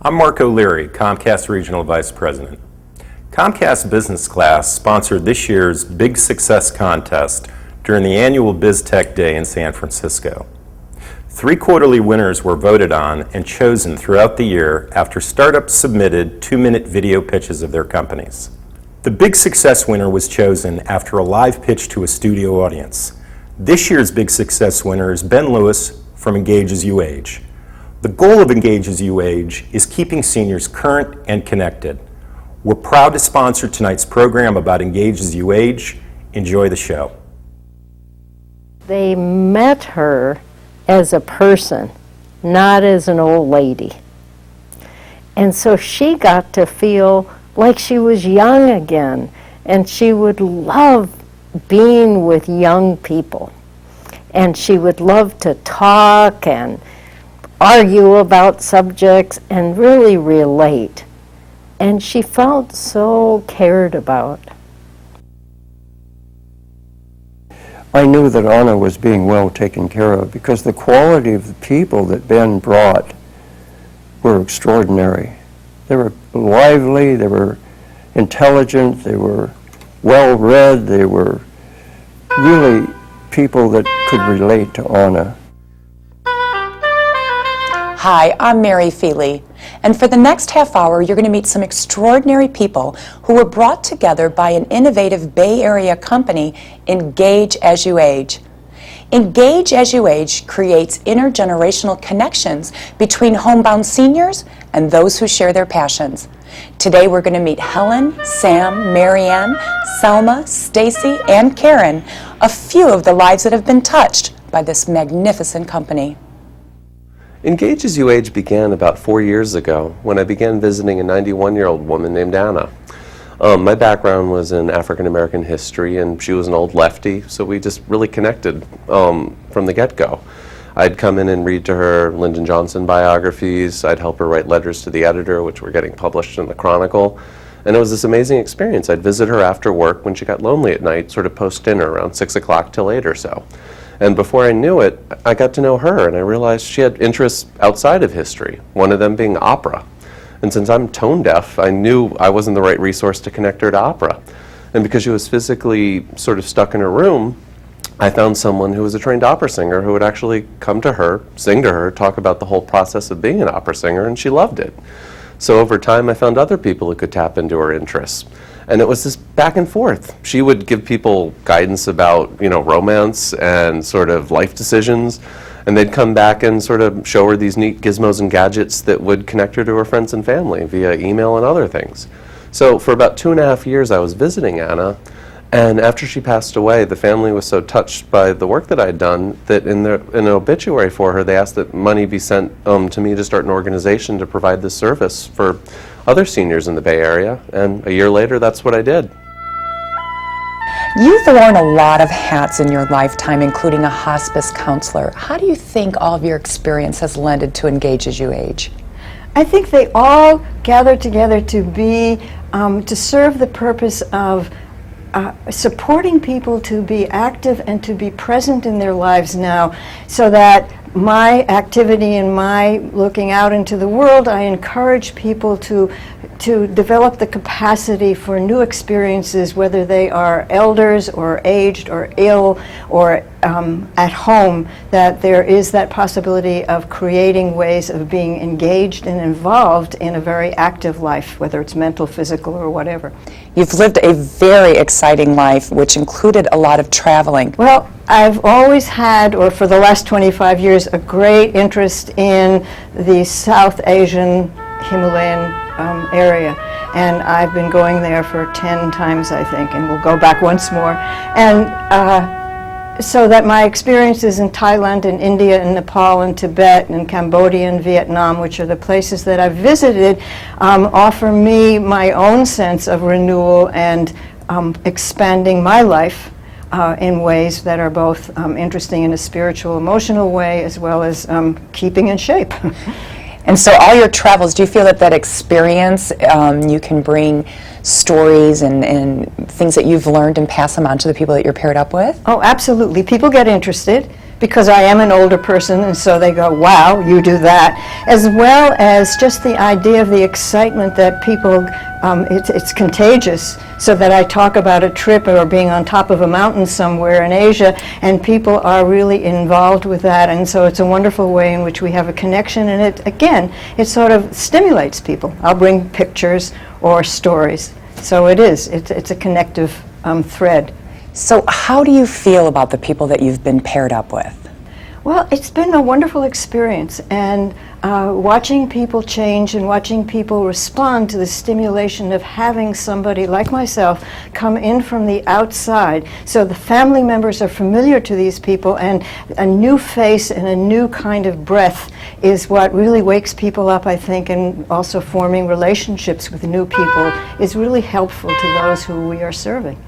I'm Mark O'Leary, Comcast Regional Vice President. Comcast Business Class sponsored this year's Big Success Contest during the annual BizTech Day in San Francisco. 3 quarterly winners were voted on and chosen throughout the year after startups submitted 2-minute video pitches of their companies. The Big Success winner was chosen after a live pitch to a studio audience. This year's Big Success winner is Ben Lewis from Engage As You Age. The goal of Engage As You Age is keeping seniors current and connected. We're proud to sponsor tonight's program about Engage As You Age. Enjoy the show. They met her as a person, not as an old lady. And so she got to feel like she was young again, and she would love being with young people. And she would love to talk and argue about subjects and really relate. And she felt so cared about. I knew that Anna was being well taken care of because the quality of the people that Ben brought were extraordinary. They were lively, they were intelligent, they were well-read, they were really people that could relate to Anna. Hi, I'm Mary Feely, and for the next half hour you're going to meet some extraordinary people who were brought together by an innovative Bay Area company, Engage As You Age. Engage As You Age creates intergenerational connections between homebound seniors and those who share their passions. Today we're going to meet Helen, Sam, Marianne, Selma, Stacy, and Karen, a few of the lives that have been touched by this magnificent company. Engage As You Age began about 4 years ago when I began visiting a 91-year-old woman named Anna. My background was in African American history, and she was an old lefty, so we just really connected from the get-go. I'd come in and read to her Lyndon Johnson biographies. I'd help her write letters to the editor, which were getting published in the Chronicle. And it was this amazing experience. I'd visit her after work when she got lonely at night, sort of post-dinner around 6 o'clock till 8 or so. And before I knew it, I got to know her, and I realized she had interests outside of history, one of them being opera. And since I'm tone deaf, I knew I wasn't the right resource to connect her to opera. And because she was physically sort of stuck in her room, I found someone who was a trained opera singer who would actually come to her, sing to her, talk about the whole process of being an opera singer, and she loved it. So over time, I found other people who could tap into her interests. And it was this back and forth. She would give people guidance about, romance and sort of life decisions, and they'd come back and sort of show her these neat gizmos and gadgets that would connect her to her friends and family via email and other things. So for about 2.5 years, I was visiting Anna, and after she passed away, the family was so touched by the work that I'd done that in an obituary for her, they asked that money be sent to me to start an organization to provide this service for other seniors in the Bay Area, and a year later, that's what I did. You've worn a lot of hats in your lifetime, including a hospice counselor. How do you think all of your experience has lended to Engage As You Age? I think they all gather together to serve the purpose of supporting people to be active and to be present in their lives now, so that my activity and my looking out into the world, I encourage people to develop the capacity for new experiences, whether they are elders or aged or ill or at home, that there is that possibility of creating ways of being engaged and involved in a very active life, whether it's mental, physical, or whatever. You've lived a very exciting life, which included a lot of traveling. Well, I've always had, or for the last 25 years, a great interest in the South Asian Himalayan area, and I've been going there for 10 times, I think, and we'll go back once more. And so that my experiences in Thailand and India and Nepal and Tibet and Cambodia and Vietnam, which are the places that I've visited, offer me my own sense of renewal and expanding my life in ways that are both interesting in a spiritual, emotional way, as well as keeping in shape. And so all your travels, do you feel that experience, you can bring stories and things that you've learned and pass them on to the people that you're paired up with? Oh, absolutely. People get interested. because I am an older person, and so they go, wow, you do that, as well as just the idea of the excitement that people, it's contagious, so that I talk about a trip or being on top of a mountain somewhere in Asia, and people are really involved with that, and so it's a wonderful way in which we have a connection, and it, again, it sort of stimulates people. I'll bring pictures or stories, so it's a connective thread. So how do you feel about the people that you've been paired up with? Well, it's been a wonderful experience, and watching people change and watching people respond to the stimulation of having somebody like myself come in from the outside. So the family members are familiar to these people, and a new face and a new kind of breath is what really wakes people up, I think, and also forming relationships with new people is really helpful to those who we are serving.